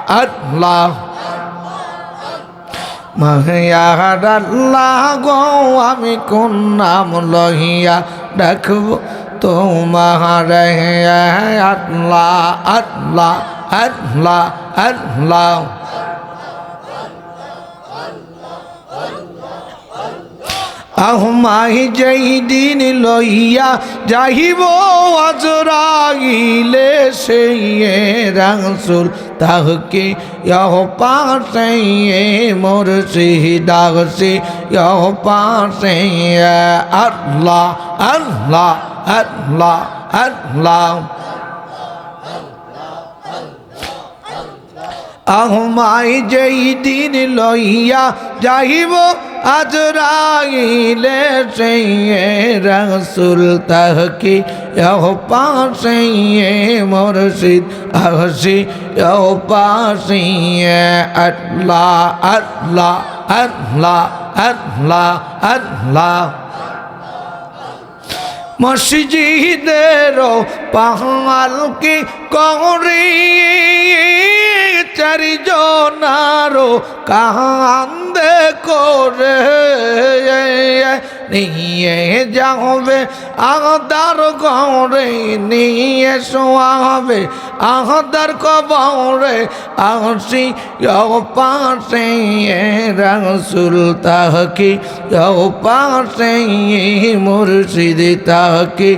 আল্লাহ মাহিয়ার আল্লাহ গো আমি কোন নাম লহিয়া ডাকব তোমার আল্লাহ আল্লাহ আল্লাহ আল্লাহ আহমাই যেই দিন লইয়া যাহিব আজরাইলে সেই রাসূল তাহকে পাশে মুর্শিদ আসে পাশে আল্লাহ আল্লাহ আল্লাহ আল্লাহ আহমাই যেই দিন লইয়া যাইব আজরাইলে সেই রাসূল তাহকে পাশে মুর্শিদ আসে পাশে আল্লাহ আল্লাহ আল্লাহ আল্লাহ আল্লাহ মসজিদের পাহালকে করে চারিজনারো কান্দে করে নিয়ে যাবে আদার ঘরে নিয়ে শোয়াবে আদার কবরে আসি পাশে রাসূল তাহকে পাশে মুর্শিদ তাহকে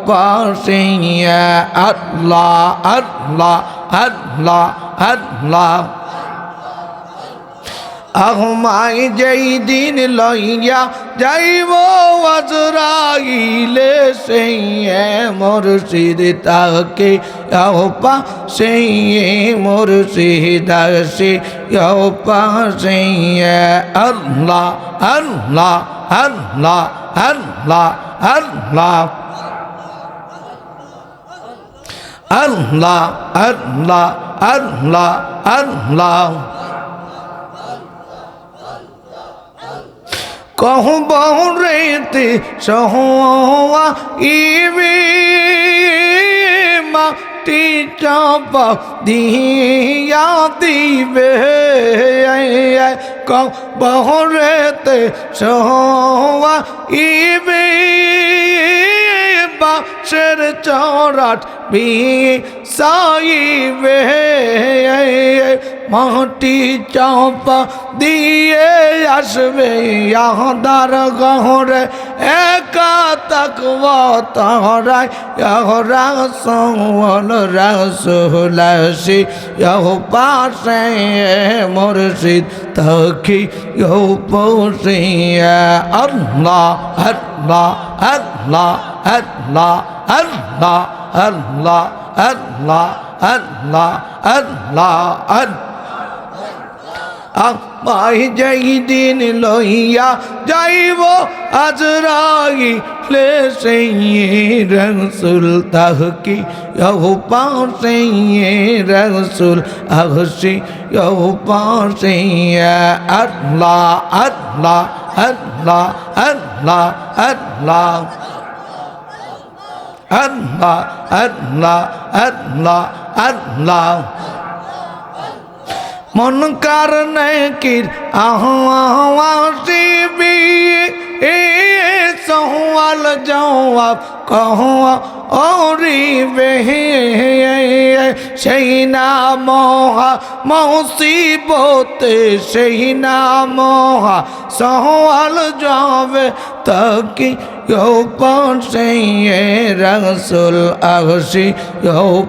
পাশে আল্লাহ আল্লাহ আল্লাহ আল্লাহ আহমাই যেই দিন লইয়া যাইব আজরাইলে সেই মুর্শিদ তাহকে পাশে মুর্শিদ আসে পাশে আল্লাহ আল্লাহ আল্লাহ আল্লাহ আল্লাহ আল্লাহ আল্লাহ আল্লাহ আল্লাহ কহবরেতে সহওয়া ইবে মাটি চাপা দিয়া দিবে কহবরেতে সহওয়া ইবে বাসের চরাট বিছাইবে মাটি চাপা দিয়ে আসবে আদার গহরে একা তাকব তাহরায় রাসূল রাসূল আসি পাশে মুর্শিদ তাকি পৌঁছে আল্লাহ আল্লাহ আল্লাহ আল্লাহ আল্লাহ আল্লাহ আল্লাহ আল্লাহ আল্লাহ আল্লাহ আহমাই যেই দিন লইয়া যাইব আজরাইলে সেই রাসূল তাহকে পাশে রাসূল আসে পাশে আল্লাহ আল্লাহ আল্লাহ আল্লাহ আল্লাহ আল্লাহ আল্লাহ আল্লাহ আল্লাহ মনকার নেকির আহওয়াসিবি সওয়াল জবাব কহ ওরিবে সেই না মহা মুসিবতে সেই না মহা সওয়াল যাবে তাকি পাশে রাসূল আসে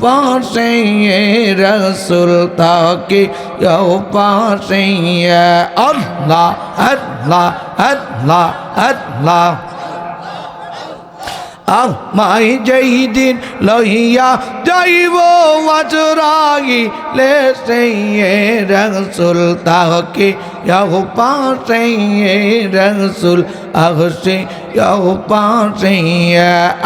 পাশে রাসূল তাকে পাশে আল্লাহ আল্লাহ আল্লাহ আল্লাহ আহমাই যেই দিন লইয়া যাইব আজরাইলে সেই রাসূল তাহকে পাশে রাসূল আসে পাশে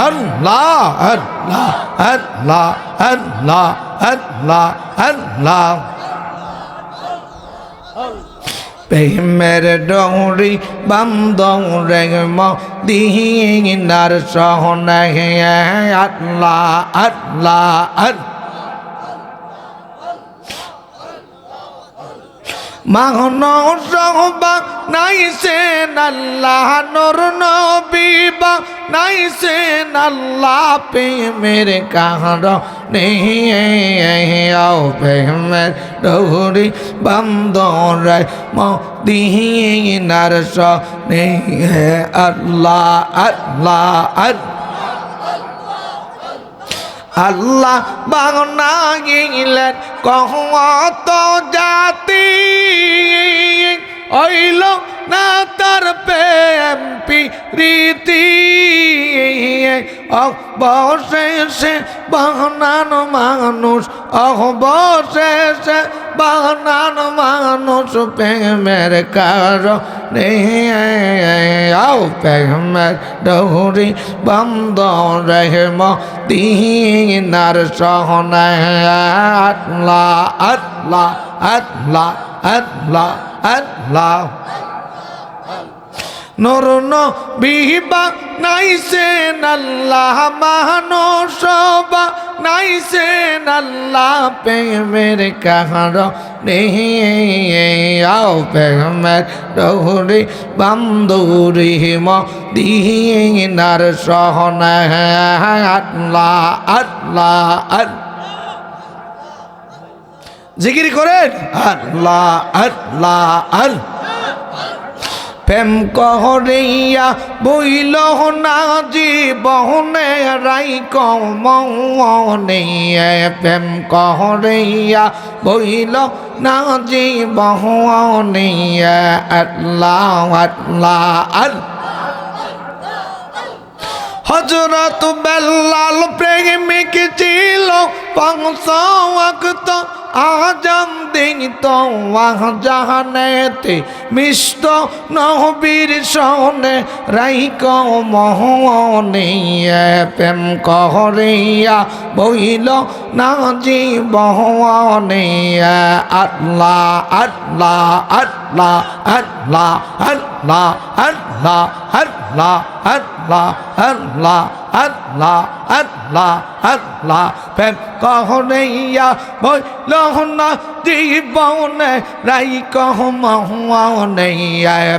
আল্লাহ আল্লাহ আল্লাহ আল্লাহ আল্লাহ আল্লাহ প্রেমের ডোরি বান্দরে মদিনার শহরে আল্লাহ আল্লাহ মানুষ বানাইছেন আল্লাহ নূর নবী বানাইছেন আল্লাহ প্রেমের কারণে আও প্রেমের ডোরি বান্দরে মদিনার সনে আল্লাহ আল্লাহ আল্লাহ বানাইলেন কত জাতি হইল না তার প্রেম প্রীতি অবশেষে বানানো মানুষ অবশেষে বানানো মানুষ প্রেমের কারণে আও প্রেমের ডোরি বন্ধ রে মদিনার সনে আল্লাহ আল্লাহ আল্লাহ আল্লাহ আল্লাহ নূর নবী বানাইছেন আল্লাহ মানুষ বানাইছেন আল্লাহ প্রেমের কারণে আও প্রেমের ডোরি বান্দুরি মদিনার সনে আল্লাহ আল্লাহ জিকির করেন আল্লাহ আল্লাহ আল্লাহ প্রেম করিয়া বইল না জীবনে রাইক মনে প্রেম করিয়া বইল না জীবনে আল্লাহ আল্লাহ হযরত বেলাল প্রেমিক ছিল পাঁচ ওয়াক্ত আজান দিত জাহানেতে মিষ্ট নবীর সনে রাইক মহনে প্রেম করিয়া বইল না জীবনে আল্লাহ আল্লাহ আল্লাহ আল্লাহ আল্লাহ আল্লাহ আল্লাহ আল্লাহ আল্লাহ আল্লাহ আল্লাহ আল্লাহ প্রেম করিয়া বইল না জীবনে রাইক মহনে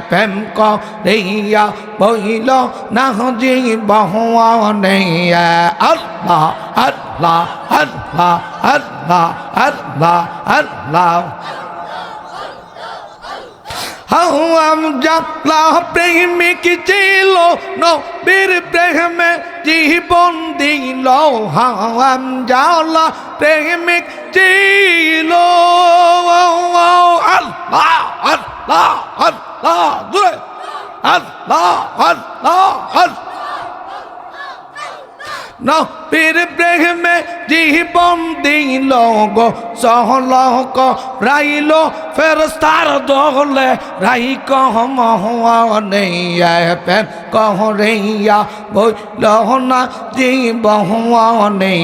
প্রেম করিয়া বইল না জীবনে আল্লাহ আল্লাহ আল্লাহ আল্লাহ আল্লাহ আল্লাহ হাম জালা প্রেমিক ছিল নবীর প্রেমে জীবন দিল হাম জালা প্রেমিক ছিল আল্লাহ আল্লাহ আল্লাহ জোরে আল্লাহ আল্লাহ আল্লাহ নবীর প্রেমে জীবন দিল গো সহলক রাইল ফেরেশতার দলে রাইক মহনে প্রেম করিয়া বইল না জীবনে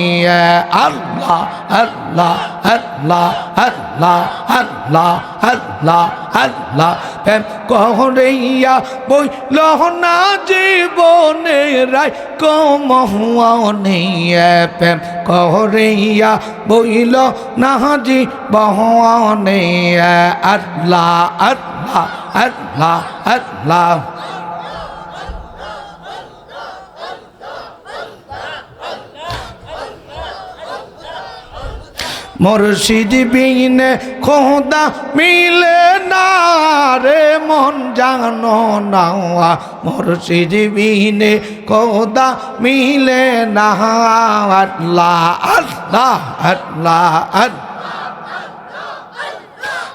আল্লাহ আল্লাহ আল্লাহ আল্লাহ আল্লাহ আল্লাহ আল্লাহ প্রেম করিয়া বইল না জীবনে রাইক মহনে প্রেম করিয়া বইল না জীবনে আল্লাহ আল্লাহ আল্লাহ আল্লাহ মুর্শিদ বিনে খোদা মিলে না রে মন জানো না মুর্শিদ বিনে খোদা মিলে না আল্লাহ আল্লাহ আল্লাহ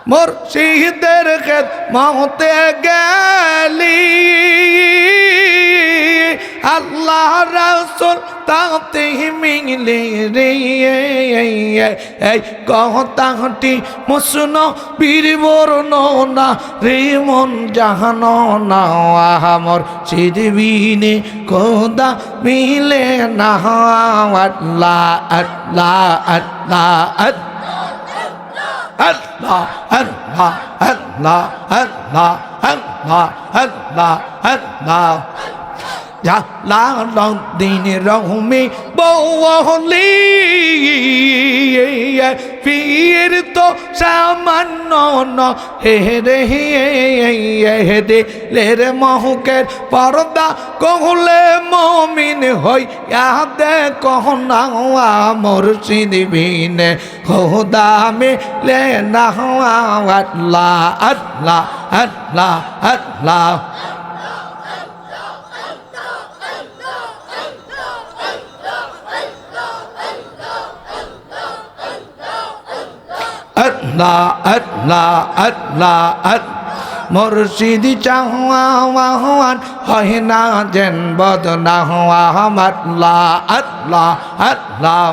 মুর্শিদের খেদমতে গেলি আল্লাহ রাসূল তাতে মিলে রে এই কথাটি মুসন বীর বর্ণনা রে মন জাহানো না আমার সিরবিনে খোদা মিলে না আল্লাহ আল্লাহ আল্লাহ আল্লাহ আল্লাহ আল্লাহ আল্লাহ আল্লাহ আল্লাহ আল্লাহ জালালউদ্দিন রুমি ওহলি পীর তো সামান্য ন হে রে হে লের মহুকের পর্দা কহলে মমিন হই দে কহনা মুর্শিদ বিনে খোদা মিলে না আল্লাহ আল্লাহ আল্লাহ আল্লাহ আল্লাহ আল্লাহ আল্লাহ মুর্শিদ চাহওয়ান হয় না যেন বদনা হওয়া আল্লাহ আল্লাহ আল্লাহ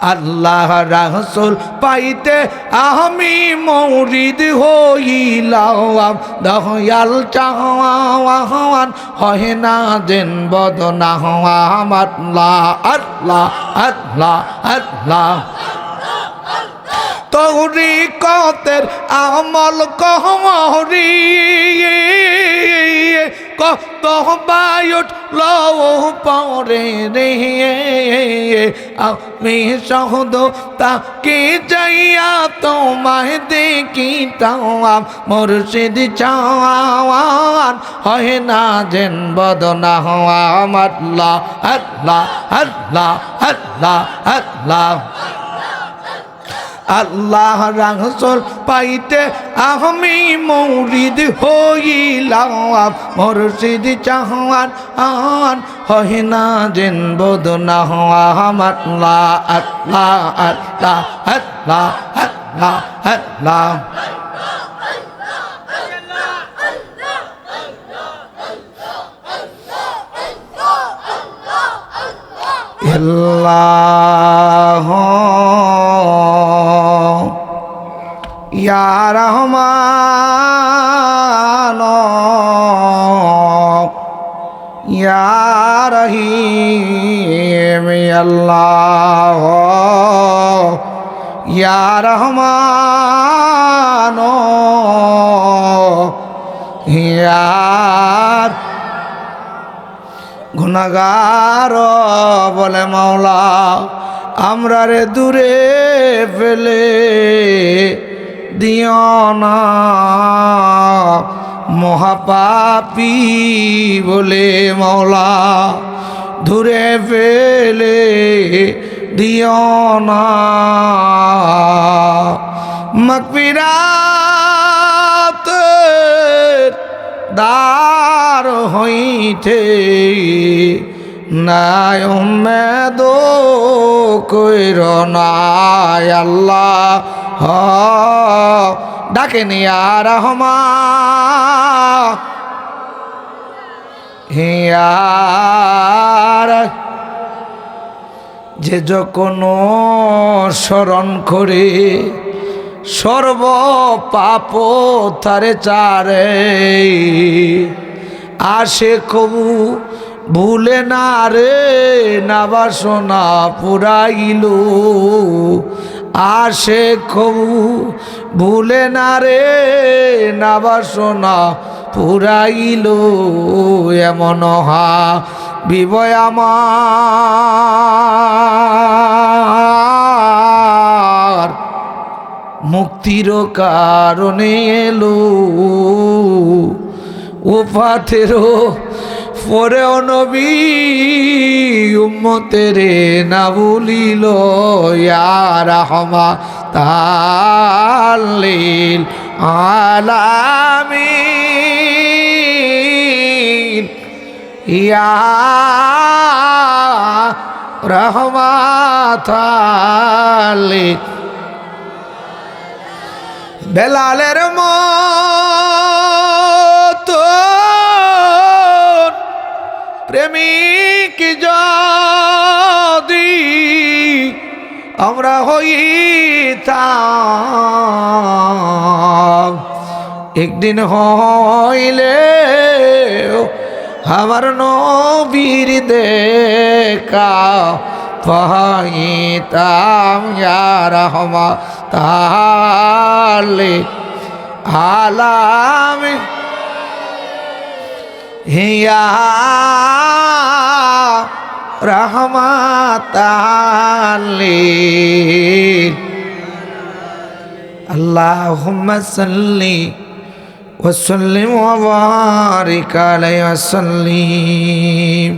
আল্লাহ রাসূল পাইতে আমি মৌরিদ হইলাম দয়াল চাহওয়ান হয় না যেন বদনা হওয়া আল্লাহ আল্লাহ আল্লাহ আল্লাহ তরিকতের আমল কহমরি কত বায়ুট লও পরে রে আমি সহদ তাকে যাইয়া তোমায় দেখিতাম মুর্শিদ চাওয়ান হয় না যেন বদনা হওয়া আল্লাহ আল্লাহ আল্লাহ আল্লাহ আল্লাহ আল্লাহ রাসূল পাইতে আমি মৌরিদ হইলাম মুর্শিদ চাহওয়ান হয় না যেন বদনা হওয়া আল্লাহ আল্লাহ আল্লাহ আল্লাহ আল্লাহ আল্লাহ আল্লাহ ইয়া রহমান ইয়া রহিম আল্লাহ ইয়া রহমান ইয়া গুনাহগার বলে মাওলা আমরা রে দূরে ফেলে দিও না মহাপাপী বলে মাওলা দূরে ফেলে দিও না মাগফিরাতের দ্বার হইতে নাই উম্মেদ কইর নাই আল্লাহ ডাকেন ইয়া রহমান ইয়া যে যখন স্মরণ করে সর্ব পাপ তারে চারে আসে কবু ভুলে না রে না বাসনা পুরাইল আসে কবু ভুলে না রে না বাসনা পুরাইল এমন হা বিবয় আমার মুক্তির কারণে এলো উফাতেরও পরেও নবী উম্মতেরে না ভুলিল ইয়া রাহমাতাল্লিল আলামিন ইয়া রাহমাতাল্লিল বেলালের মতো প্রেমিক যদি আমরা হইতাম একদিন হইলে আমার নবীর দেখা পাইতাম ইয়া রাহমাতাল্লিল আলামিন ইয়া রাহমাতাল লিল আল্লাহুম্মা সাল্লি ওয়া সাল্লিম ওয়া বারিক আলাইহি ওয়া সাল্লিম।